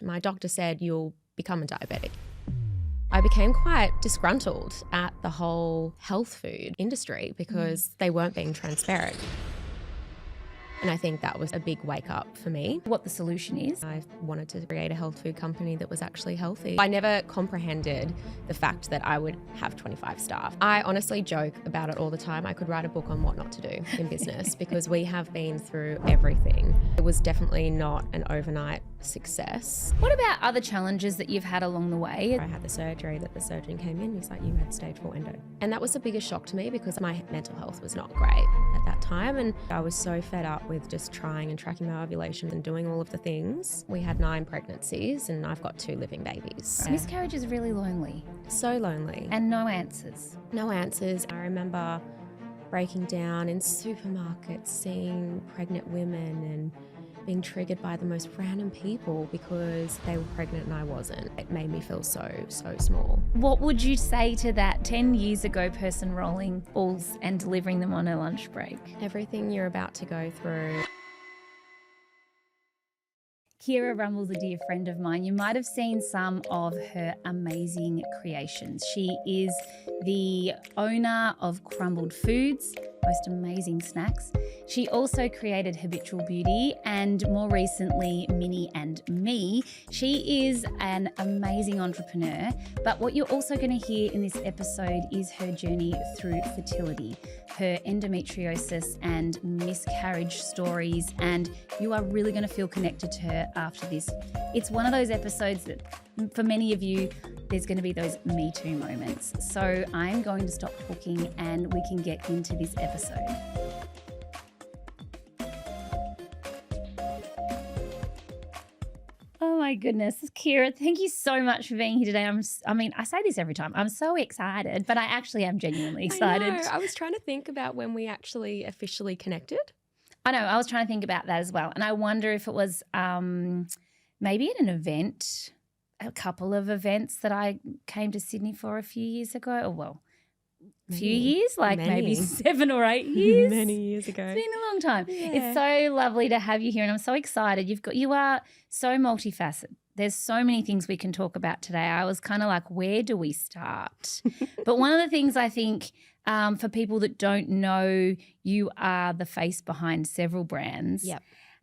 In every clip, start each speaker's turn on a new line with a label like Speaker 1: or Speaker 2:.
Speaker 1: My doctor said, you'll become a diabetic. I became quite disgruntled at the whole health food industry because they weren't being transparent. And I think that was a big wake up for me.
Speaker 2: What the solution is.
Speaker 1: I wanted to create a health food company that was actually healthy. I never comprehended the fact that I would have 25 staff. I honestly joke about it all the time. I could write a book on what not to do in business because we have been through everything. It was definitely not an overnight success.
Speaker 2: What about other challenges that you've had along the way?
Speaker 1: I had the surgery that the surgeon came in, he's like, you had stage 4 endo. And that was the biggest shock to me because my mental health was not great at that time. And I was so fed up with just trying and tracking my ovulation and doing all of the things. We had 9 pregnancies and I've got 2 living babies.
Speaker 2: Miscarriage is really lonely.
Speaker 1: So lonely.
Speaker 2: And no answers.
Speaker 1: No answers. I remember breaking down in supermarkets, seeing pregnant women and being triggered by the most random people because they were pregnant and I wasn't. It made me feel so small.
Speaker 2: What would you say to that 10 years ago person rolling balls and delivering them on a lunch break?
Speaker 1: Everything you're about to go through.
Speaker 2: Kiera Rumble's a dear friend of mine. You might have seen some of her amazing creations. She is the owner of Crumbled Foods, most amazing snacks. She also created Habitual Beauty and more recently Minnie and Me. She is an amazing entrepreneur, but what you're also going to hear in this episode is her journey through fertility, her endometriosis and miscarriage stories, and you are really going to feel connected to her after this. It's one of those episodes that for many of you, there's going to be those Me Too moments. So I'm going to stop talking and we can get into this episode. Oh my goodness, Kiera, thank you so much for being here today. I say this every time. I'm so excited, but I actually am genuinely excited.
Speaker 1: I know. I was trying to think about when we actually officially connected.
Speaker 2: I know. I was trying to think about that as well. And I wonder if it was maybe at an event, a couple of events that I came to Sydney for a few years ago. Oh, well, a few years, like maybe 7 or 8 years.
Speaker 1: Many years ago.
Speaker 2: It's been a long time.
Speaker 1: Yeah.
Speaker 2: It's so lovely to have you here and I'm so excited. You are so multifaceted. There's so many things we can talk about today. I was kind of like, where do we start? But one of the things I think for people that don't know, you are the face behind several brands.
Speaker 1: Yep.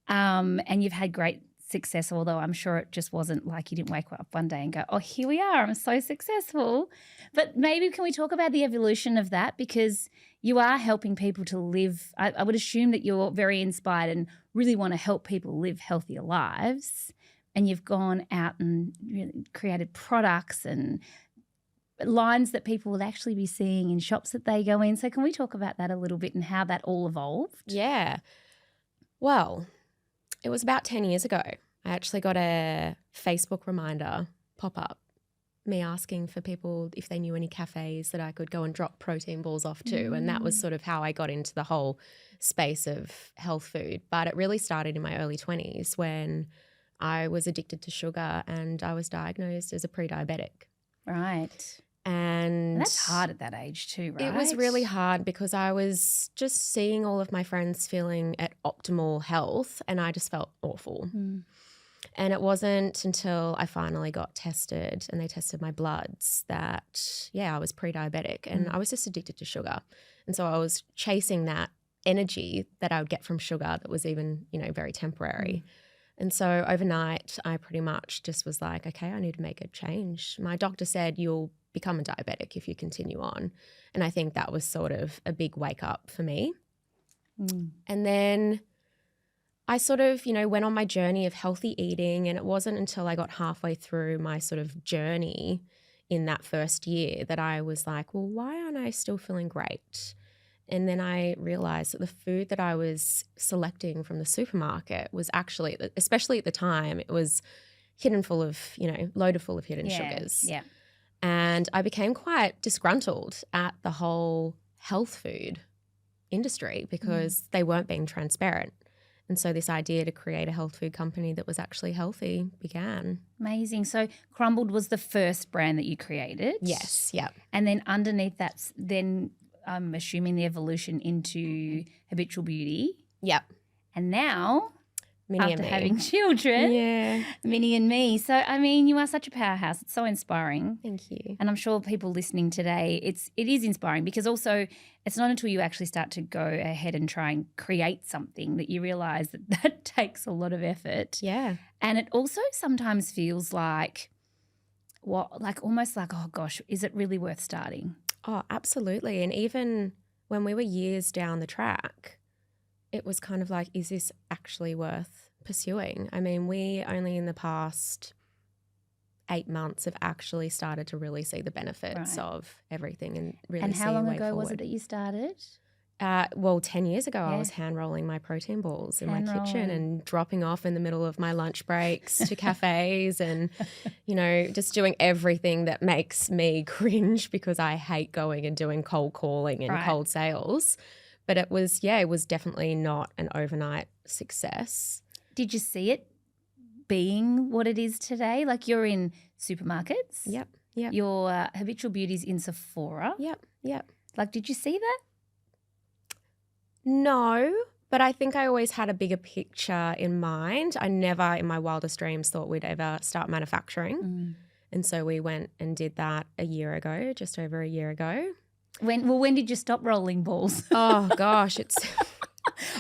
Speaker 2: And you've had great success, although I'm sure it just wasn't like you didn't wake up one day and go, oh, here we are, I'm so successful. But maybe can we talk about the evolution of that, because you are helping people to live, I would assume that you're very inspired and really want to help people live healthier lives, and you've gone out and really created products and lines that people will actually be seeing in shops that they go in. So can we talk about that a little bit and how that all evolved?
Speaker 1: Yeah. Well, it was about 10 years ago. I actually got a Facebook reminder pop up, me asking for people if they knew any cafes that I could go and drop protein balls off to. And that was sort of how I got into the whole space of health food. But it really started in my early 20s when I was addicted to sugar and I was diagnosed as a pre-diabetic.
Speaker 2: Right.
Speaker 1: And
Speaker 2: that's hard at that age too, right?
Speaker 1: It was really hard because I was just seeing all of my friends feeling at optimal health and I just felt awful. And it wasn't until I finally got tested and they tested my bloods that, I was pre-diabetic and I was just addicted to sugar. And so I was chasing that energy that I would get from sugar that was even, very temporary. And so overnight I pretty much just was like, okay, I need to make a change. My doctor said, you'll become a diabetic if you continue on. And I think that was sort of a big wake up for me. And then I sort of, went on my journey of healthy eating, and it wasn't until I got halfway through my sort of journey in that first year that I was like, well, why aren't I still feeling great? And then I realized that the food that I was selecting from the supermarket was actually, especially at the time, it was loaded full of hidden sugars.
Speaker 2: Yeah.
Speaker 1: And I became quite disgruntled at the whole health food industry because they weren't being transparent. And so this idea to create a health food company that was actually healthy began.
Speaker 2: Amazing. So Crumbled was the first brand that you created?
Speaker 1: Yes, yeah.
Speaker 2: And then underneath that's then I'm assuming the evolution into Habitual Beauty.
Speaker 1: Yep.
Speaker 2: And now
Speaker 1: Minnie
Speaker 2: after
Speaker 1: and me.
Speaker 2: having children.
Speaker 1: Yeah.
Speaker 2: Minnie and me. So, I mean, you are such a powerhouse. It's so inspiring.
Speaker 1: Thank you.
Speaker 2: And I'm sure people listening today, it is inspiring because also it's not until you actually start to go ahead and try and create something that you realise that takes a lot of effort.
Speaker 1: Yeah.
Speaker 2: And it also sometimes feels like almost like, oh gosh, is it really worth starting?
Speaker 1: Oh, absolutely. And even when we were years down the track, it was kind of like, is this actually worth pursuing? I mean, we only in the past 8 months have actually started to really see the benefits of everything and really see a way forward.
Speaker 2: And how long ago was it that you started?
Speaker 1: 10 years ago, I was hand rolling my protein balls in my kitchen and dropping off in the middle of my lunch breaks to cafes and, just doing everything that makes me cringe because I hate going and doing cold calling and cold sales. But it was definitely not an overnight success.
Speaker 2: Did you see it being what it is today? Like you're in supermarkets.
Speaker 1: Yep.
Speaker 2: Your Habitual Beauty's in Sephora.
Speaker 1: Yep.
Speaker 2: Like, did you see that?
Speaker 1: No, but I think I always had a bigger picture in mind. I never in my wildest dreams thought we'd ever start manufacturing. And so we went and did that just over a year ago.
Speaker 2: When did you stop rolling balls?
Speaker 1: Oh, gosh, it's...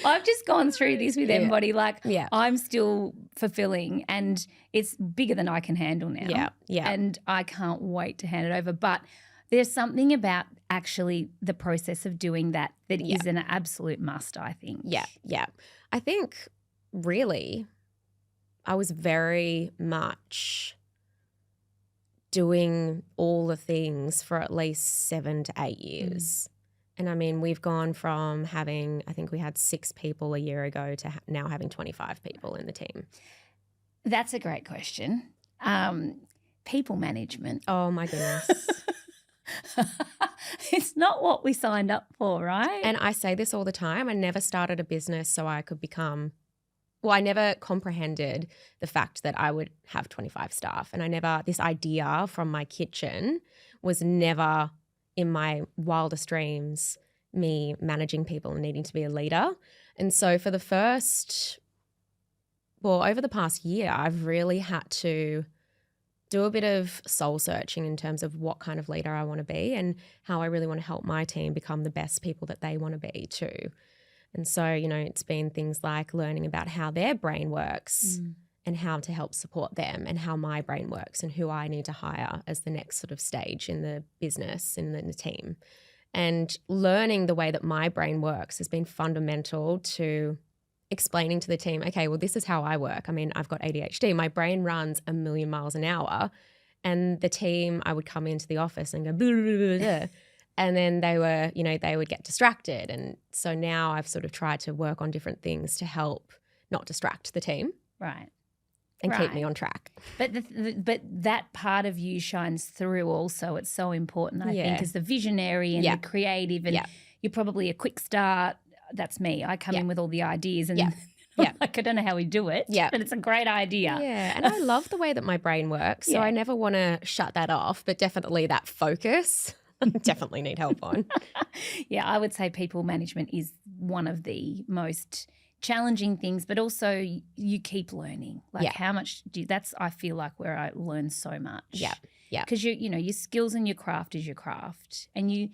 Speaker 2: I've just gone through this with everybody. I'm still fulfilling and it's bigger than I can handle now.
Speaker 1: Yeah.
Speaker 2: And I can't wait to hand it over. But there's something about actually the process of doing that is an absolute must, I think.
Speaker 1: Yeah. I think really I was very much doing all the things for at least 7 to 8 years. And I mean, we've gone from having, I think we had 6 people a year ago to now having 25 people in the team.
Speaker 2: That's a great question. People management.
Speaker 1: Oh, my goodness.
Speaker 2: It's not what we signed up for, right?
Speaker 1: And I say this all the time. I never started a business so I could become – I never comprehended the fact that I would have 25 staff. And this idea from my kitchen was never in my wildest dreams me managing people and needing to be a leader. And so for over the past year, I've really had to do a bit of soul searching in terms of what kind of leader I want to be and how I really want to help my team become the best people that they want to be too. And so, it's been things like learning about how their brain works and how to help support them and how my brain works and who I need to hire as the next sort of stage in the business and in the team. And learning the way that my brain works has been fundamental to explaining to the team, okay, well, this is how I work. I mean, I've got ADHD. My brain runs 1,000,000 miles an hour. And the team, I would come into the office and go, blah, blah, blah, blah. And then they would get distracted. And so now I've sort of tried to work on different things to help not distract the team.
Speaker 2: Right.
Speaker 1: And keep me on track.
Speaker 2: But but that part of you shines through also. It's so important, I think, as the visionary and the creative. And you're probably a quick start. That's me. I come in with all the ideas and like, I don't know how we do it, but it's a great idea.
Speaker 1: Yeah, and I love the way that my brain works, so I never want to shut that off, but definitely that focus definitely need help on.
Speaker 2: Yeah, I would say people management is one of the most challenging things, but also you keep learning. Like how much that's I feel like where I learn so much.
Speaker 1: Yeah.
Speaker 2: Because your skills and your craft is your craft, and you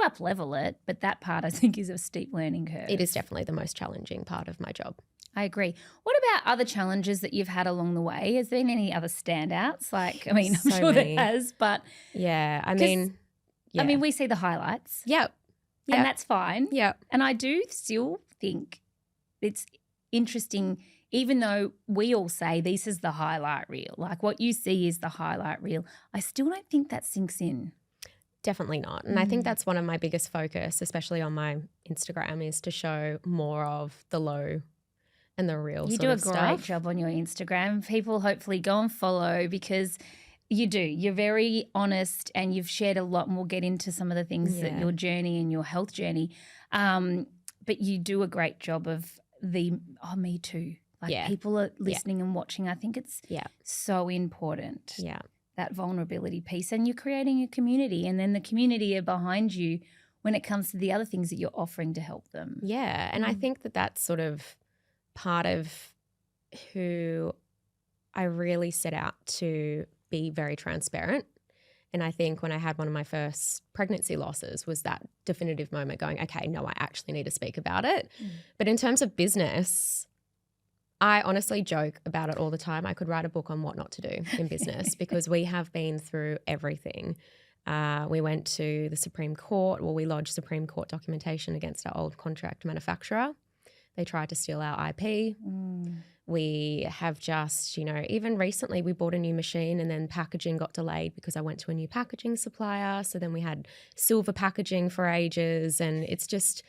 Speaker 2: up level it, but that part I think is a steep learning curve.
Speaker 1: It is definitely the most challenging part of my job.
Speaker 2: I agree. What about other challenges that you've had along the way? Has there been any other standouts? Like, I mean, I'm sure there has, but
Speaker 1: I mean,
Speaker 2: we see the highlights.
Speaker 1: Yep.
Speaker 2: And that's fine.
Speaker 1: Yep.
Speaker 2: And I do still think it's interesting, even though we all say this is the highlight reel, like what you see is the highlight reel, I still don't think that sinks in.
Speaker 1: Definitely not. And I think that's one of my biggest focus, especially on my Instagram, is to show more of the low and the real
Speaker 2: You
Speaker 1: sort
Speaker 2: do a
Speaker 1: of
Speaker 2: great
Speaker 1: stuff.
Speaker 2: job on your Instagram. People hopefully go and follow because you do. You're very honest and you've shared a lot, and we'll get into some of the things that your journey and your health journey. But you do a great job of me too. Like people are listening and watching. I think it's so important.
Speaker 1: Yeah.
Speaker 2: That vulnerability piece, and you're creating a community, and then the community are behind you when it comes to the other things that you're offering to help them.
Speaker 1: Yeah, and I think that that's sort of part of who I really set out to be very transparent. And I think when I had one of my first pregnancy losses was that definitive moment going, okay, no, I actually need to speak about it. But in terms of business, I honestly joke about it all the time. I could write a book on what not to do in business because we have been through everything. We went to the Supreme Court, we lodged Supreme Court documentation against our old contract manufacturer. They tried to steal our IP. We have just, even recently we bought a new machine and then packaging got delayed because I went to a new packaging supplier. So then we had silver packaging for ages. And it's just,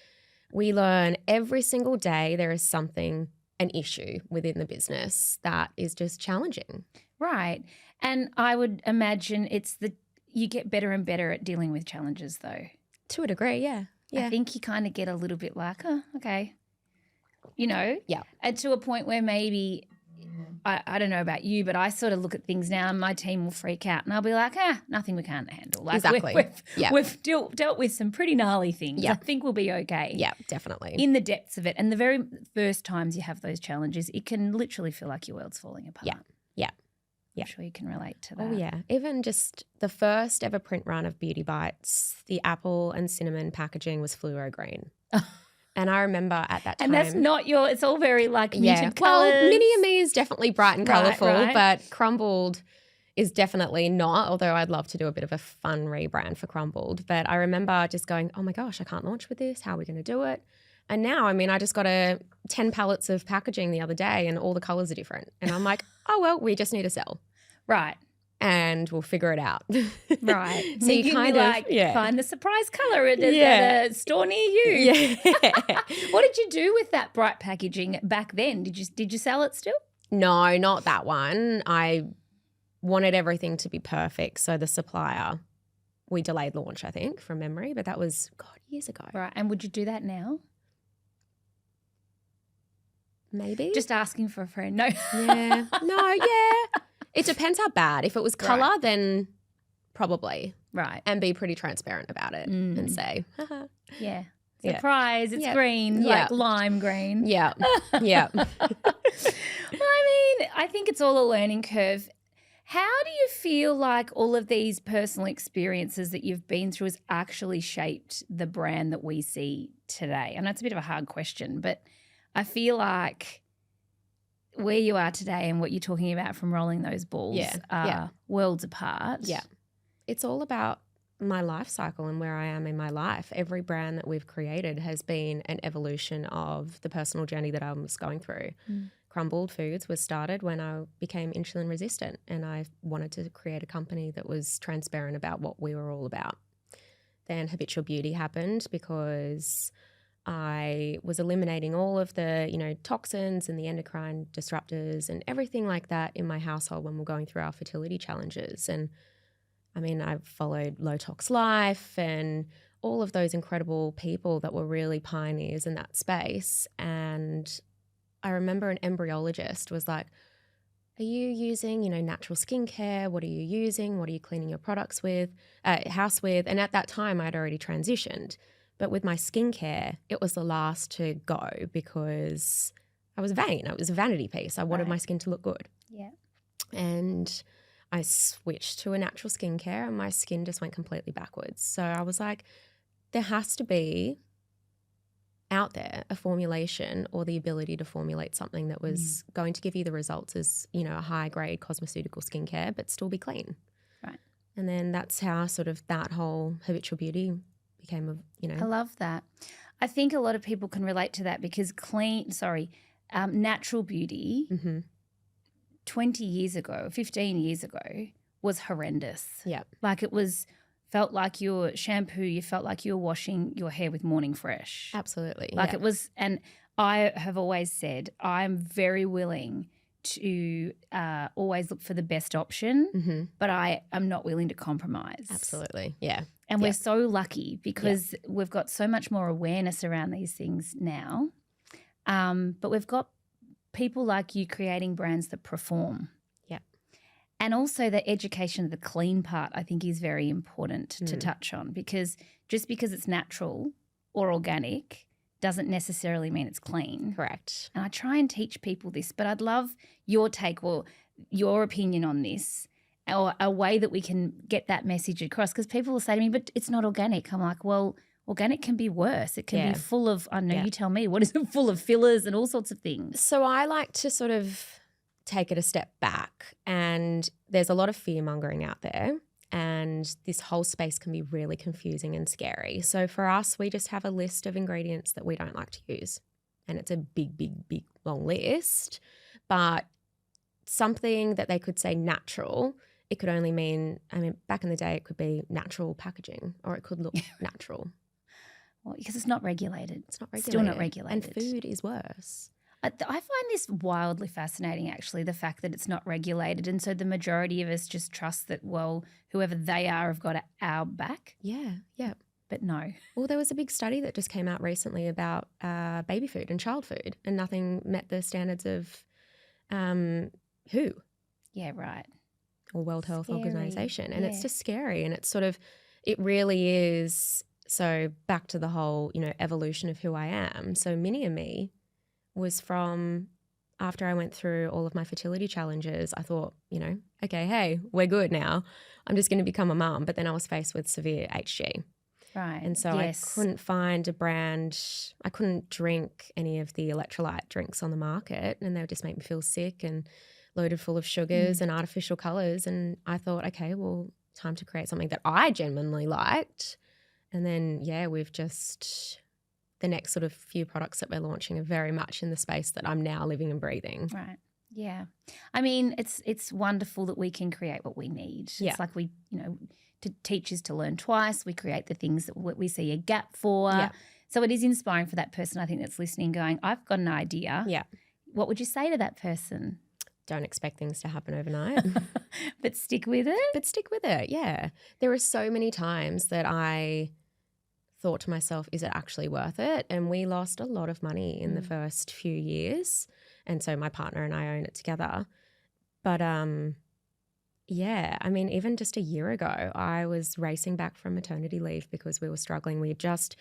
Speaker 1: we learn every single day there is something, an issue within the business that is just challenging.
Speaker 2: Right. And I would imagine you get better and better at dealing with challenges though.
Speaker 1: To a degree, yeah.
Speaker 2: I think you kind of get a little bit like, oh, okay.
Speaker 1: Yeah.
Speaker 2: And to a point where maybe, I don't know about you, but I sort of look at things now and my team will freak out and I'll be like, nothing we can't handle. Like
Speaker 1: exactly.
Speaker 2: We've dealt with some pretty gnarly things.
Speaker 1: Yeah.
Speaker 2: I think we'll be okay.
Speaker 1: Yeah, definitely.
Speaker 2: In the depths of it. And the very first times you have those challenges, it can literally feel like your world's falling apart.
Speaker 1: Yeah.
Speaker 2: I'm sure you can relate to that.
Speaker 1: Oh, yeah. Even just the first ever print run of Beauty Bites, the apple and cinnamon packaging was fluoro green. And I remember at that time.
Speaker 2: And that's not it's all very like muted colours.
Speaker 1: Well, Mini and Me is definitely bright and colourful,
Speaker 2: right.
Speaker 1: but Crumbled is definitely not, although I'd love to do a bit of a fun rebrand for Crumbled. But I remember just going, oh my gosh, I can't launch with this. How are we going to do it? And now, I just got 10 pallets of packaging the other day and all the colours are different. And I'm like, oh, well, we just need to sell.
Speaker 2: Right.
Speaker 1: And we'll figure it out.
Speaker 2: Right.
Speaker 1: So you kind of
Speaker 2: find the surprise colour at a store near you.
Speaker 1: Yeah.
Speaker 2: What did you do with that bright packaging back then? Did you sell it still?
Speaker 1: No, not that one. I wanted everything to be perfect. So the supplier, we delayed launch, I think, from memory, but that was, years ago.
Speaker 2: Right. And would you do that now?
Speaker 1: Maybe.
Speaker 2: Just asking for a friend. No.
Speaker 1: Yeah. No, yeah. It depends how bad. If it was colour, then probably.
Speaker 2: Right.
Speaker 1: And be pretty transparent about it and say, haha.
Speaker 2: Yeah. Surprise, it's green, like lime green.
Speaker 1: Yeah. Yeah.
Speaker 2: I think it's all a learning curve. How do you feel like all of these personal experiences that you've been through has actually shaped the brand that we see today? I know it's a bit of a hard question, but I feel like where you are today and what you're talking about from rolling those balls are worlds apart.
Speaker 1: Yeah. It's all about my life cycle and where I am in my life. Every brand that we've created has been an evolution of the personal journey that I was going through. Crumbled Foods was started when I became insulin resistant and I wanted to create a company that was transparent about what we were all about. Then Habitual Beauty happened because I was eliminating all of the, toxins and the endocrine disruptors and everything like that in my household when we're going through our fertility challenges. And I've followed Low Tox Life and all of those incredible people that were really pioneers in that space. And I remember an embryologist was like, are you using, natural skincare? What are you using? What are you cleaning your house with? And at that time I'd already transitioned. But with my skincare, it was the last to go because I was vain. It was a vanity piece. I wanted my skin to look good.
Speaker 2: Yeah.
Speaker 1: And I switched to a natural skincare and my skin just went completely backwards. So I was like, there has to be out there a formulation or the ability to formulate something that was going to give you the results as, a high-grade cosmeceutical skincare but still be clean.
Speaker 2: Right.
Speaker 1: And then that's how sort of that whole Habitual Beauty became
Speaker 2: I love that. I think a lot of people can relate to that because natural beauty 20 years ago, 15 years ago was horrendous.
Speaker 1: Yeah.
Speaker 2: Like felt like your shampoo, you felt like you were washing your hair with Morning Fresh.
Speaker 1: Absolutely.
Speaker 2: Like it was, and I have always said I'm very willing to always look for the best option, but I am not willing to compromise.
Speaker 1: Absolutely, yeah.
Speaker 2: And we're so lucky because we've got so much more awareness around these things now. But we've got people like you creating brands that perform. Yeah. And also the education of the clean part I think is very important to touch on because just because it's natural or organic doesn't necessarily mean it's clean.
Speaker 1: Correct.
Speaker 2: And I try and teach people this, but I'd love your take or your opinion on this, or a way that we can get that message across, because people will say to me, but it's not organic. I'm like, well, organic can be worse. It can be full of, I don't know, you tell me, what is it, full of fillers and all sorts of things?
Speaker 1: So I like to sort of take it a step back, and there's a lot of fear mongering out there, and this whole space can be really confusing and scary. So for us, we just have a list of ingredients that we don't like to use, and it's a big, big, big long list, but something that they could say natural, it could only mean, I mean, back in the day, it could be natural packaging, or it could look natural.
Speaker 2: Well, because it's not regulated.
Speaker 1: It's not regulated.
Speaker 2: Still not regulated.
Speaker 1: And food is worse.
Speaker 2: I find this wildly fascinating, actually, the fact that it's not regulated. And so the majority of us just trust that, well, whoever they are have got our back.
Speaker 1: Yeah, yeah.
Speaker 2: But no.
Speaker 1: Well, there was a big study that just came out recently about baby food and child food, and nothing met the standards of WHO.
Speaker 2: Yeah, right.
Speaker 1: Or World Health
Speaker 2: Scary.
Speaker 1: Organization. And
Speaker 2: Yeah.
Speaker 1: it's just scary. And it's sort of, it really is. So back to the whole, evolution of who I am. So mini and me was from after I went through all of my fertility challenges. I thought, okay, hey, we're good now. I'm just going to become a mum. But then I was faced with severe HG.
Speaker 2: Right.
Speaker 1: And so I couldn't find a brand. I couldn't drink any of the electrolyte drinks on the market, and they would just make me feel sick and loaded full of sugars and artificial colours. And I thought, okay, well, time to create something that I genuinely liked. And then, we've just, the next sort of few products that we're launching are very much in the space that I'm now living and breathing.
Speaker 2: Right. Yeah. I mean, it's wonderful that we can create what we need.
Speaker 1: Yeah.
Speaker 2: It's like we, to teach us to learn twice. We create the things that we see a gap for.
Speaker 1: Yeah.
Speaker 2: So it is inspiring for that person, I think, that's listening going, I've got an idea.
Speaker 1: Yeah.
Speaker 2: What would you say to that person?
Speaker 1: Don't expect things to happen overnight.
Speaker 2: But stick with it?
Speaker 1: But stick with it, yeah. There are so many times that I thought to myself, is it actually worth it? And we lost a lot of money in the first few years. And so my partner and I own it together. But I mean, even just a year ago, I was racing back from maternity leave because we were struggling. We had just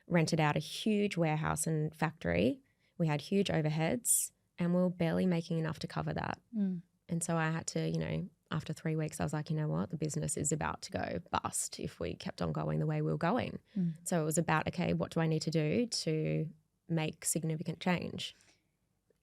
Speaker 1: rented out a huge warehouse and factory. We had huge overheads, and we were barely making enough to cover that. And so I had to, after 3 weeks, I was like, you know what? The business is about to go bust if we kept on going the way we were going. So it was about, okay, what do I need to do to make significant change?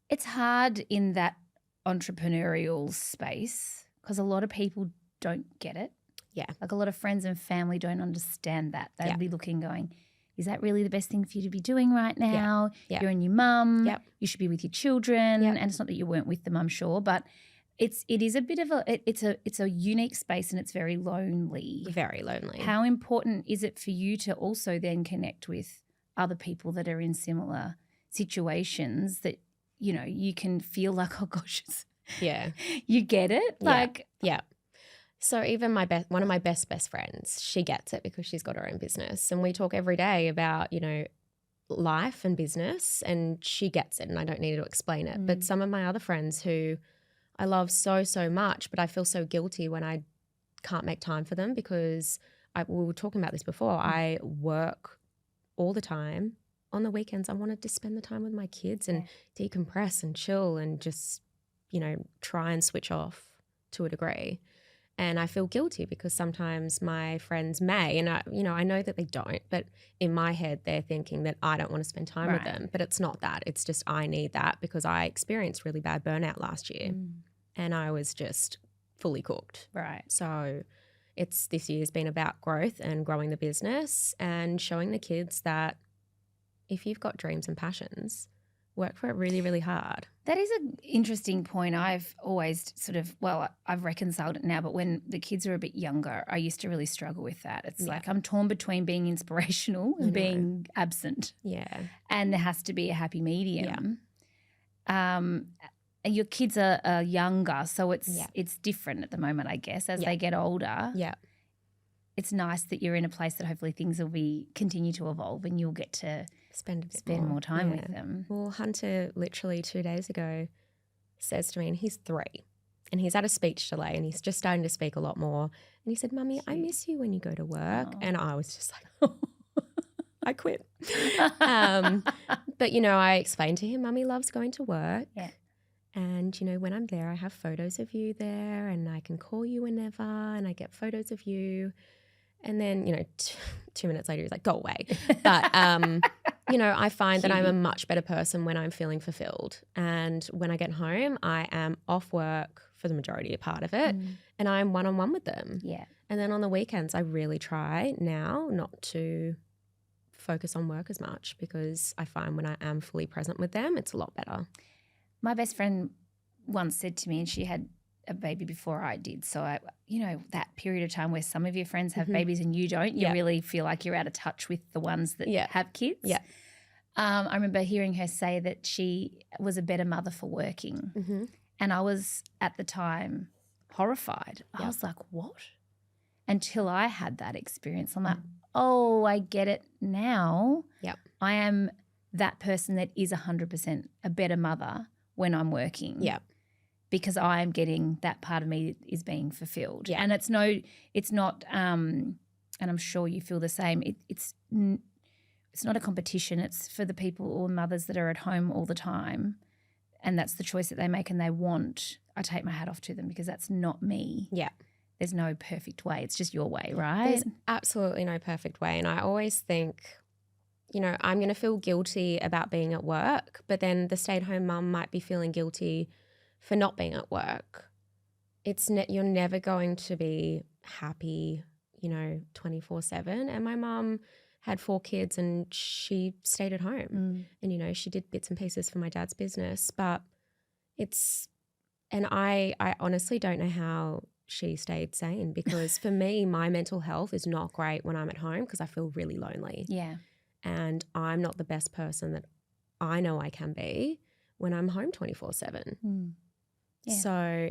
Speaker 2: It's hard in that entrepreneurial space because a lot of people don't get it.
Speaker 1: Yeah.
Speaker 2: Like a lot of friends and family don't understand that. They'd be looking going, is that really the best thing for you to be doing right now?
Speaker 1: Yeah.
Speaker 2: You're a new mum.
Speaker 1: Yep.
Speaker 2: You should be with your children.
Speaker 1: Yep.
Speaker 2: And it's not that you weren't with them, I'm sure, but it is a bit of it's a unique space, and it's very lonely.
Speaker 1: Very lonely.
Speaker 2: How important is it for you to also then connect with other people that are in similar situations that, you can feel like, oh gosh, you get it?
Speaker 1: Yeah. So even one of my best friends, she gets it because she's got her own business, and we talk every day about, life and business, and she gets it, and I don't need to explain it. But some of my other friends who I love so, so much, but I feel so guilty when I can't make time for them because we were talking about this before. I work all the time. On the weekends, I wanted to spend the time with my kids and decompress and chill and just, try and switch off to a degree. And I feel guilty because sometimes my friends may, and I know that they don't, but in my head they're thinking that I don't want to spend time with them. But it's not that. It's just I need that because I experienced really bad burnout last year and I was just fully cooked.
Speaker 2: Right.
Speaker 1: So this year's been about growth and growing the business and showing the kids that if you've got dreams and passions, work for it really, really hard.
Speaker 2: That is an interesting point. I've always I've reconciled it now, but when the kids were a bit younger, I used to really struggle with that. It's like I'm torn between being inspirational and being absent.
Speaker 1: Yeah.
Speaker 2: And there has to be a happy medium. Yeah. And your kids are younger, so it's different at the moment, I guess, as they get older.
Speaker 1: Yeah.
Speaker 2: It's nice that you're in a place that hopefully things will continue to evolve and you'll get to spend more time with them.
Speaker 1: Well, Hunter literally 2 days ago says to me, and he's 3, and he's had a speech delay and he's just starting to speak a lot more. And he said, Mummy, I miss you when you go to work. And I was just like, I quit. But, I explained to him, Mummy loves going to work.
Speaker 2: Yeah.
Speaker 1: And, when I'm there, I have photos of you there and I can call you whenever and I get photos of you. And then, 2 minutes later, he's like, go away. But, I find that I'm a much better person when I'm feeling fulfilled. And when I get home, I am off work for the majority of part of it and I'm one-on-one with them.
Speaker 2: Yeah.
Speaker 1: And then on the weekends, I really try now not to focus on work as much because I find when I am fully present with them, it's a lot better.
Speaker 2: My best friend once said to me, and she had a baby before I did. So, that period of time where some of your friends have babies and you don't, you really feel like you're out of touch with the ones that have kids.
Speaker 1: Yeah.
Speaker 2: I remember hearing her say that she was a better mother for working. And I was at the time horrified. I was like, what? Until I had that experience. I'm like, oh, I get it now.
Speaker 1: Yep.
Speaker 2: I am that person that is 100% a better mother when I'm working.
Speaker 1: Yeah.
Speaker 2: Because I am getting that part of me is being fulfilled.
Speaker 1: Yeah.
Speaker 2: And it's not, and I'm sure you feel the same. It's not a competition. It's for the people or mothers that are at home all the time. And that's the choice that they make and they want. I take my hat off to them because that's not me.
Speaker 1: Yeah.
Speaker 2: There's no perfect way. It's just your way, right?
Speaker 1: There's absolutely no perfect way. And I always think, I'm going to feel guilty about being at work, but then the stay-at-home mum might be feeling guilty for not being at work. You're never going to be happy, 24/7. And my mum had 4 kids and she stayed at home. And, she did bits and pieces for my dad's business. But I honestly don't know how she stayed sane because for me, my mental health is not great when I'm at home because I feel really lonely.
Speaker 2: Yeah.
Speaker 1: And I'm not the best person that I know I can be when I'm home 24/7.
Speaker 2: Yeah.
Speaker 1: So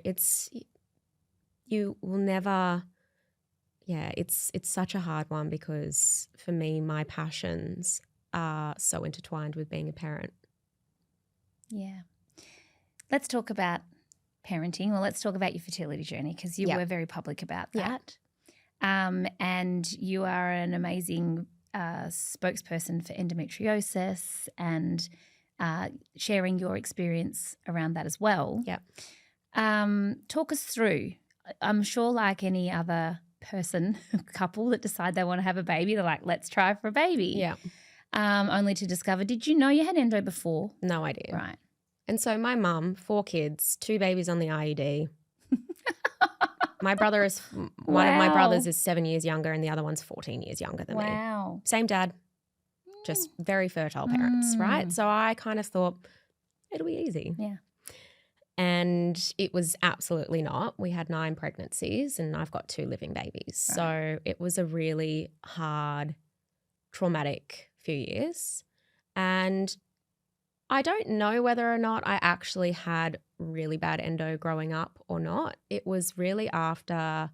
Speaker 1: you will never, it's such a hard one because for me, my passions are so intertwined with being a parent.
Speaker 2: Yeah. Let's talk about parenting. Well, let's talk about your fertility journey because you were very public about that. And you are an amazing spokesperson for endometriosis and sharing your experience around that as well.
Speaker 1: Yeah.
Speaker 2: Talk us through. I'm sure like any other couple that decide they want to have a baby, they're like, let's try for a baby.
Speaker 1: Yeah.
Speaker 2: Only to discover, did you know you had endo before?
Speaker 1: No idea.
Speaker 2: Right.
Speaker 1: And so my mum, 4 kids, 2 babies on the IUD. One of my brothers is 7 years younger and the other one's 14 years younger than me.
Speaker 2: Wow.
Speaker 1: Same dad, just very fertile parents, right? So I kind of thought it'll be easy.
Speaker 2: Yeah.
Speaker 1: And it was absolutely not. We had 9 pregnancies and I've got 2 living babies. Right. So it was a really hard, traumatic few years. And I don't know whether or not I actually had really bad endo growing up or not. It was really after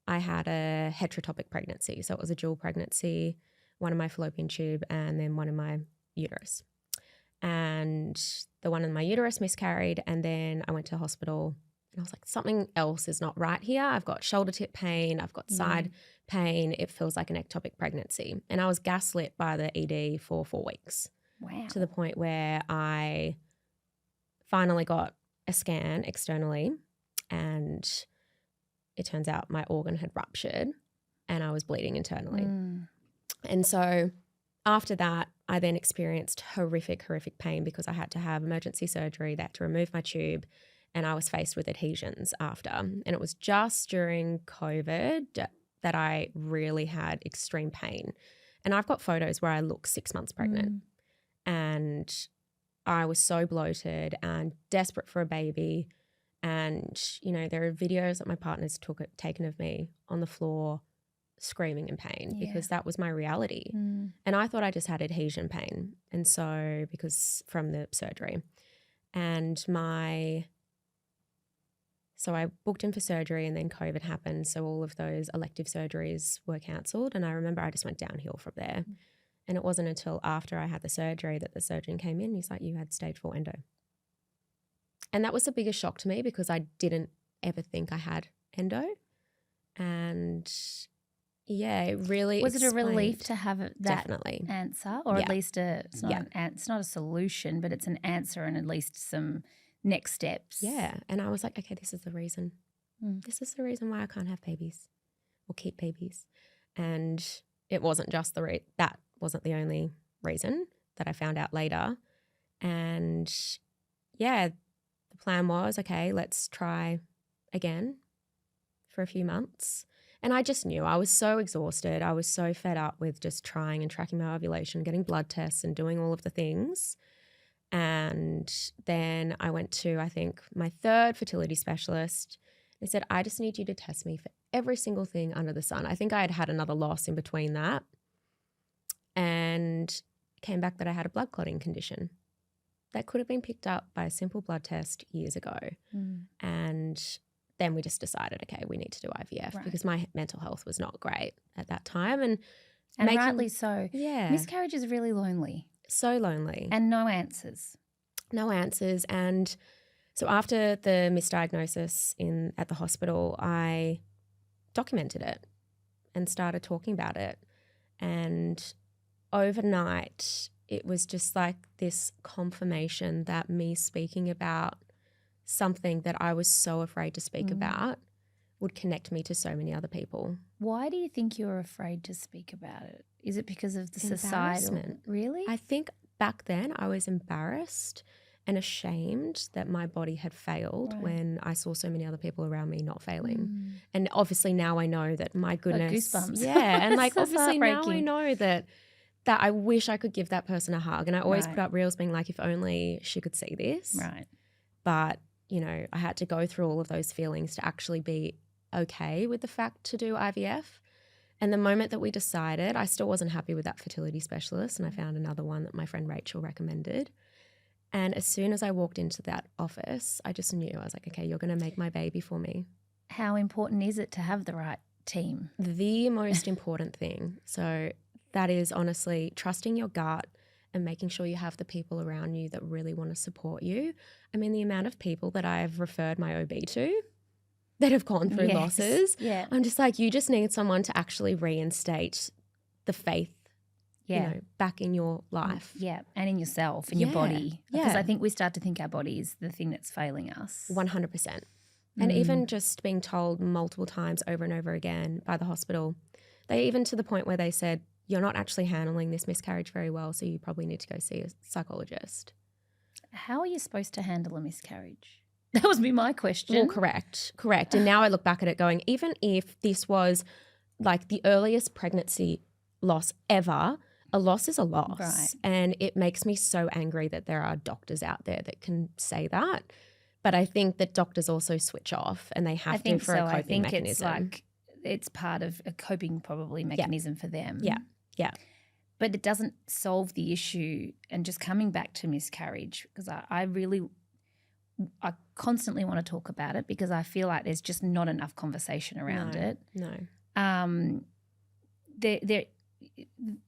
Speaker 1: I had a heterotopic pregnancy. So it was a dual pregnancy, one in my fallopian tube and then one in my uterus. And the one in my uterus miscarried and then I went to the hospital and I was like, something else is not right here. I've got shoulder tip pain. I've got side pain. It feels like an ectopic pregnancy. And I was gaslit by the ED for 4 weeks.
Speaker 2: Wow.
Speaker 1: To the point where I finally got a scan externally and it turns out my organ had ruptured and I was bleeding internally. And so after that, I then experienced horrific pain because I had to have emergency surgery. They had to remove my tube and I was faced with adhesions after. And it was just during COVID that I really had extreme pain. And I've got photos where I look 6 months pregnant. And I was so bloated and desperate for a baby. And, there are videos that my partner's taken of me on the floor screaming in pain because that was my reality. And I thought I just had adhesion pain. And so because from the surgery. And so I booked in for surgery and then COVID happened. So all of those elective surgeries were cancelled. And I remember I just went downhill from there. And it wasn't until after I had the surgery that the surgeon came in. He's like, you had stage 4 endo. And that was the biggest shock to me because I didn't ever think I had endo. And Yeah, it really
Speaker 2: Was it a relief
Speaker 1: explained.
Speaker 2: to have that
Speaker 1: Definitely.
Speaker 2: answer, or at
Speaker 1: Yeah.
Speaker 2: least it's not a solution, but it's an answer and at least some next steps.
Speaker 1: Yeah. And I was like, okay, this is the reason. This is the reason why I can't have babies or keep babies. And it wasn't just that wasn't the only reason that I found out later. And yeah, the plan was, okay, let's try again for a few months. And I just knew I was so exhausted. I was so fed up with just trying and tracking my ovulation, getting blood tests and doing all of the things. And then I went to, I think, my third fertility specialist. They said, I just need you to test me for every single thing under the sun. I think I had had another loss in between that. And came back that I had a blood clotting condition that could have been picked up by a simple blood test years ago. And then we just decided, okay, we need to do IVF because my mental health was not great at that time. And
Speaker 2: rightly so.
Speaker 1: Yeah.
Speaker 2: Miscarriage is really lonely.
Speaker 1: So lonely.
Speaker 2: And no answers.
Speaker 1: No answers. And so after the misdiagnosis at the hospital, I documented it and started talking about it. And overnight, it was just like this confirmation that me speaking about something that I was so afraid to speak about would connect me to so many other people.
Speaker 2: Why do you think you're afraid to speak about it? Is it because of the societal? Really?
Speaker 1: I think back then I was embarrassed and ashamed that my body had failed when I saw so many other people around me not failing. And obviously now I know that, my goodness.
Speaker 2: Goosebumps.
Speaker 1: Yeah. And like
Speaker 2: That's
Speaker 1: obviously now I
Speaker 2: heartbreaking.
Speaker 1: know that I wish I could give that person a hug. And I always put up reels being like, if only she could see this.
Speaker 2: Right.
Speaker 1: But, you know, I had to go through all of those feelings to actually be okay with the fact to do IVF. And the moment that we decided, I still wasn't happy with that fertility specialist, and I found another one that my friend Rachel recommended. And as soon as I walked into that office, I just knew. I was like, okay, you're going to make my baby for me.
Speaker 2: How important is it to have the right team?
Speaker 1: The most important thing. So that is honestly trusting your gut and making sure you have the people around you that really want to support you. I mean, the amount of people that I've referred my OB to that have gone through losses, I'm just like, you just need someone to actually reinstate the faith, you know, back in your life.
Speaker 2: Yeah, and in yourself, in your body. Because I think we start to think our body is the thing that's failing us.
Speaker 1: 100%. And even just being told multiple times over and over again by the hospital, they even to the point where they said, you're not actually handling this miscarriage very well, so you probably need to go see a psychologist.
Speaker 2: How are you supposed to handle a miscarriage? That was my question.
Speaker 1: Well, correct. And now I look back at it going, even if this was like the earliest pregnancy loss ever, a loss is a loss.
Speaker 2: Right.
Speaker 1: And it makes me so angry that there are doctors out there that can say that. But I think that doctors also switch off and they have to for a coping mechanism.
Speaker 2: It's like it's part of a coping probably mechanism for them.
Speaker 1: Yeah.
Speaker 2: But it doesn't solve the issue. And just coming back to miscarriage, because I constantly want to talk about it because I feel like there's just not enough conversation around it.
Speaker 1: No.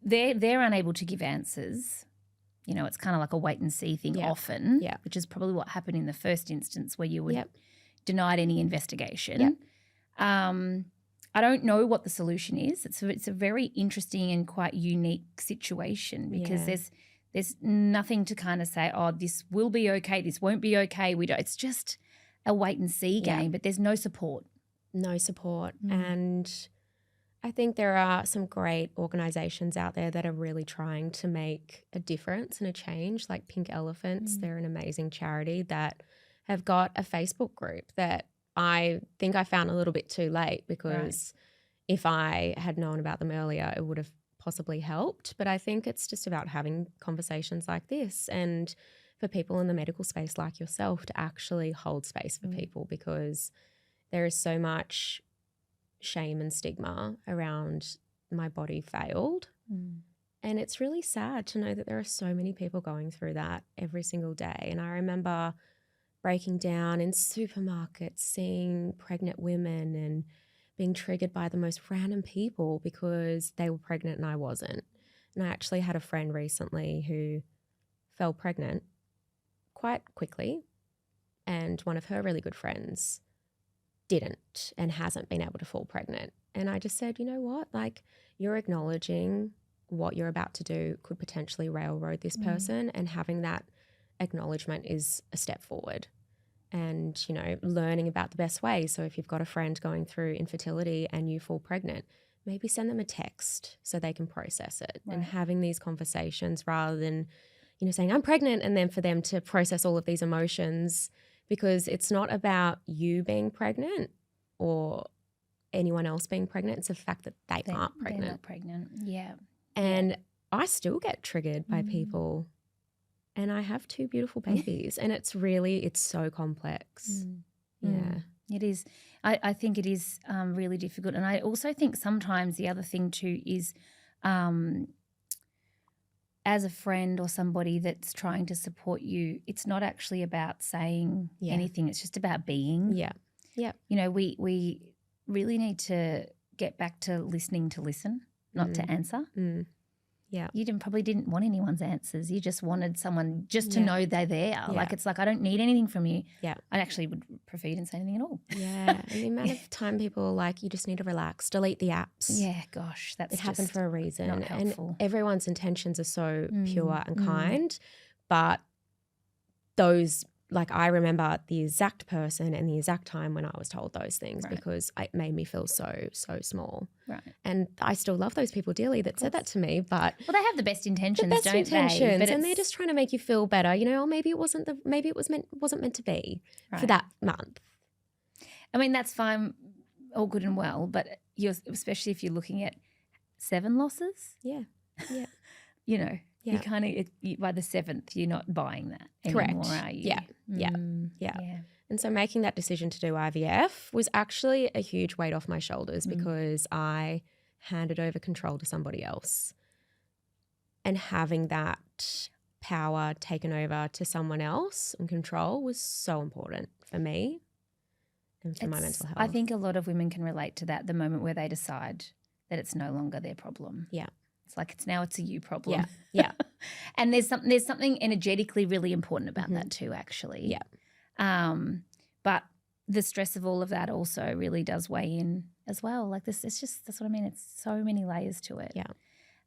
Speaker 2: They're unable to give answers. You know, it's kind of like a wait and see thing often, which is probably what happened in the first instance where you were denied any investigation. I don't know what the solution is. It's a very interesting and quite unique situation because there's nothing to kind of say, oh, this will be okay, this won't be okay. It's just a wait and see game, but there's no support.
Speaker 1: No support. And I think there are some great organisations out there that are really trying to make a difference and a change, like Pink Elephants. They're an amazing charity that have got a Facebook group that I think I found a little bit too late because if I had known about them earlier, it would have possibly helped. But I think it's just about having conversations like this and for people in the medical space like yourself to actually hold space for people, because there is so much shame and stigma around my body failed. And it's really sad to know that there are so many people going through that every single day. And I remember breaking down in supermarkets, seeing pregnant women and being triggered by the most random people because they were pregnant and I wasn't. And I actually had a friend recently who fell pregnant quite quickly, and one of her really good friends didn't and hasn't been able to fall pregnant. And I just said, you know what, like, you're acknowledging what you're about to do could potentially railroad this person, and having that acknowledgement is a step forward. And, you know, learning about the best way. So if you've got a friend going through infertility and you fall pregnant, maybe send them a text so they can process it.
Speaker 2: Right.
Speaker 1: And having these conversations rather than, you know, saying I'm pregnant and then for them to process all of these emotions, because it's not about you being pregnant or anyone else being pregnant. It's the fact that they aren't pregnant.
Speaker 2: They're not pregnant. Yeah.
Speaker 1: And I still get triggered by people. And I have 2 beautiful babies, and it's so complex. Yeah.
Speaker 2: It is. I think it is really difficult. And I also think sometimes the other thing too is as a friend or somebody that's trying to support you, it's not actually about saying anything. It's just about being.
Speaker 1: Yeah. Yeah.
Speaker 2: You know, we really need to get back to listening to listen, not to answer.
Speaker 1: Yeah.
Speaker 2: You probably didn't want anyone's answers. You just wanted someone just to know they're there.
Speaker 1: Yeah.
Speaker 2: Like, it's like, I don't need anything from you.
Speaker 1: Yeah.
Speaker 2: I actually would prefer you didn't say anything at all.
Speaker 1: Yeah. And the amount of time people are like, you just need to relax, delete the apps.
Speaker 2: Yeah, gosh,
Speaker 1: It happened for a reason.
Speaker 2: not helpful.
Speaker 1: And everyone's intentions are so pure and kind, but those, like, I remember the exact person and the exact time when I was told those things, because it made me feel so small.
Speaker 2: Right.
Speaker 1: And I still love those people dearly that said that to me, but
Speaker 2: well, they have the best intentions,
Speaker 1: don't they?
Speaker 2: But
Speaker 1: And they're just trying to make you feel better. You know, or maybe it wasn't meant to be for that month.
Speaker 2: I mean, that's fine, all good and well, but especially if you're looking at 7 losses.
Speaker 1: Yeah. Yeah.
Speaker 2: You know. Yeah. You kind of by the 7th, you're not buying that anymore, are you?
Speaker 1: Yeah. Yeah. And so making that decision to do IVF was actually a huge weight off my shoulders, because I handed over control to somebody else, and having that power taken over to someone else and control was so important for me and for my mental health.
Speaker 2: I think a lot of women can relate to that, the moment where they decide that it's no longer their problem.
Speaker 1: Yeah.
Speaker 2: It's like it's a you problem.
Speaker 1: Yeah.
Speaker 2: And there's something energetically really important about that too, actually.
Speaker 1: Yeah.
Speaker 2: But the stress of all of that also really does weigh in as well. Like this, that's what I mean. It's so many layers to it.
Speaker 1: Yeah.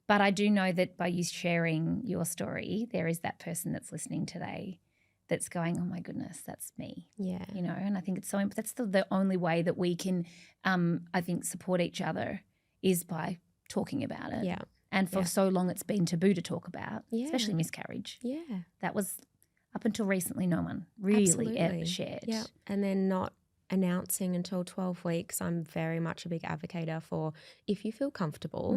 Speaker 2: But I do know that by you sharing your story, there is that person that's listening today that's going, oh my goodness, that's me.
Speaker 1: Yeah.
Speaker 2: You know, and I think it's that's the only way that we can, I think, support each other is by talking about it.
Speaker 1: Yeah.
Speaker 2: And for so long it's been taboo to talk about, especially miscarriage.
Speaker 1: Yeah.
Speaker 2: That was, up until recently, no one really ever shared.
Speaker 1: Yeah. And then not announcing until 12 weeks. I'm very much a big advocate for, if you feel comfortable,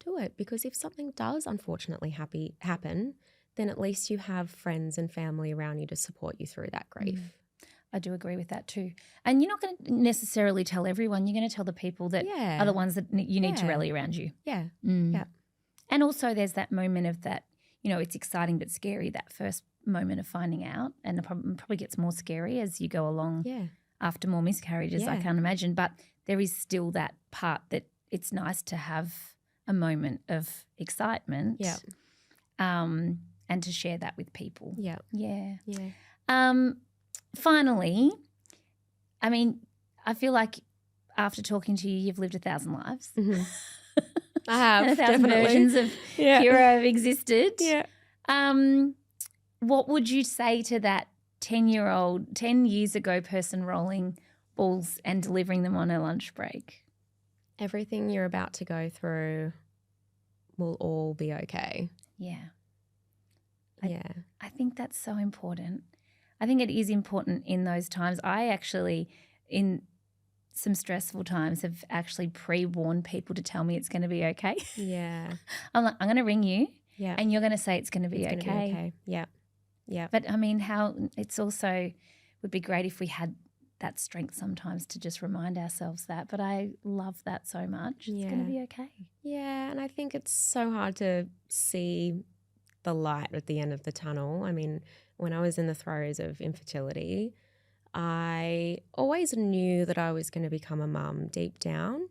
Speaker 1: do it. Because if something does unfortunately happen, then at least you have friends and family around you to support you through that grief.
Speaker 2: I do agree with that too. And you're not going to necessarily tell everyone. You're going to tell the people that are the ones that you need to rally around you.
Speaker 1: Yeah.
Speaker 2: Yeah. And also there's that moment of that, you know, it's exciting but scary, that first moment of finding out, and it probably gets more scary as you go along after more miscarriages, I can't imagine. But there is still that part that it's nice to have a moment of excitement and to share that with people.
Speaker 1: Yeah.
Speaker 2: Yeah.
Speaker 1: Yeah.
Speaker 2: Finally, I mean, I feel like after talking to you, you've lived 1,000 lives.
Speaker 1: I have,
Speaker 2: and 1,000
Speaker 1: definitely.
Speaker 2: versions of Kiera have existed.
Speaker 1: Yeah.
Speaker 2: What would you say to that 10 years ago person rolling balls and delivering them on her lunch break?
Speaker 1: Everything you're about to go through will all be okay.
Speaker 2: Yeah.
Speaker 1: I
Speaker 2: think that's so important. I think it is important in those times. I actually, in some stressful times, have actually pre-warned people to tell me it's going to be okay.
Speaker 1: Yeah.
Speaker 2: I'm like, I'm going to ring you
Speaker 1: Yeah.
Speaker 2: and you're going to say it's going to be
Speaker 1: It's
Speaker 2: okay.
Speaker 1: gonna be okay. Yeah. Yeah.
Speaker 2: But I mean, it's also would be great if we had that strength sometimes to just remind ourselves that. But I love that so much. It's going to be okay.
Speaker 1: Yeah. And I think it's so hard to see the light at the end of the tunnel. I mean, when I was in the throes of infertility, I always knew that I was going to become a mum deep down.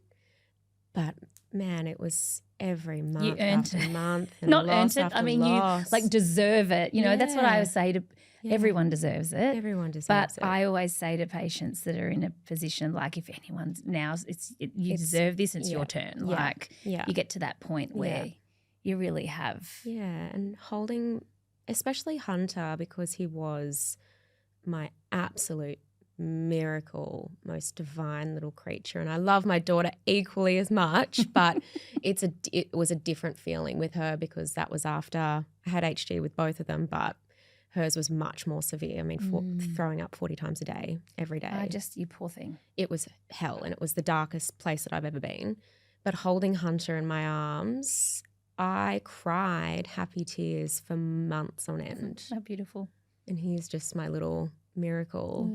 Speaker 1: But man, it was every month.
Speaker 2: You earned
Speaker 1: after
Speaker 2: it.
Speaker 1: month. And
Speaker 2: Not
Speaker 1: loss
Speaker 2: earned it.
Speaker 1: after
Speaker 2: I mean,
Speaker 1: loss.
Speaker 2: you like deserve it. You know, that's what I always say to everyone deserves it.
Speaker 1: Everyone deserves
Speaker 2: But
Speaker 1: it.
Speaker 2: I always say to patients that are in a position like if anyone's now, you deserve this. It's your turn.
Speaker 1: Yeah.
Speaker 2: Like
Speaker 1: Yeah.
Speaker 2: you get to that point where you really have.
Speaker 1: Yeah, and holding, especially Hunter, because he was my absolute miracle, most divine little creature. And I love my daughter equally as much, but it was a different feeling with her because that was after I had HG with both of them, but hers was much more severe. I mean, throwing up 40 times a day, every day.
Speaker 2: You poor thing.
Speaker 1: It was hell, and it was the darkest place that I've ever been. But holding Hunter in my arms, I cried happy tears for months on end.
Speaker 2: So beautiful.
Speaker 1: And he's just my little miracle.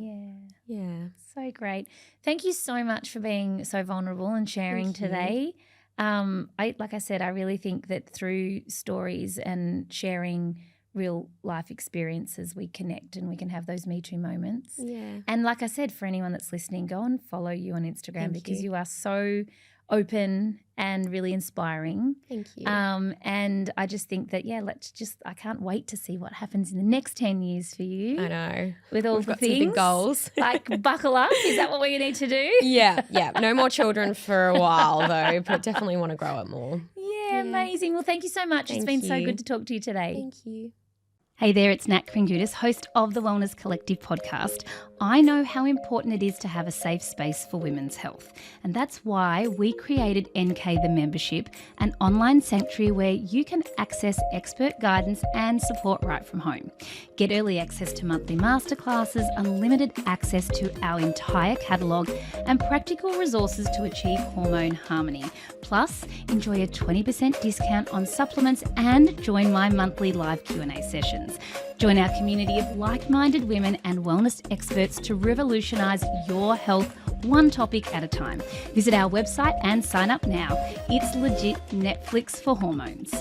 Speaker 1: Yeah.
Speaker 2: So great. Thank you so much for being so vulnerable and sharing today. Like I said, I really think that through stories and sharing real life experiences, we connect and we can have those Me Too moments.
Speaker 1: Yeah.
Speaker 2: And like I said, for anyone that's listening, go and follow you on Instagram because you are so open and really inspiring.
Speaker 1: Thank you.
Speaker 2: And I just think that, I can't wait to see what happens in the next 10 years for you.
Speaker 1: I know.
Speaker 2: With all
Speaker 1: We've
Speaker 2: the
Speaker 1: got
Speaker 2: things.
Speaker 1: some big goals.
Speaker 2: Like buckle up. Is that what we need to do?
Speaker 1: Yeah. No more children for a while though, but definitely want to grow it more.
Speaker 2: Yeah, amazing. Well, thank you so much. It's been so good to talk to you today.
Speaker 1: Thank you.
Speaker 2: Hey there, it's Nat Kringudis, host of the Wellness Collective podcast. I know how important it is to have a safe space for women's health, and that's why we created NK the Membership, an online sanctuary where you can access expert guidance and support right from home. Get early access to monthly masterclasses, unlimited access to our entire catalogue, and practical resources to achieve hormone harmony. Plus, enjoy a 20% discount on supplements and join my monthly live Q&A sessions. Join our community of like-minded women and wellness experts to revolutionise your health one topic at a time. Visit our website and sign up now. It's legit Netflix for hormones.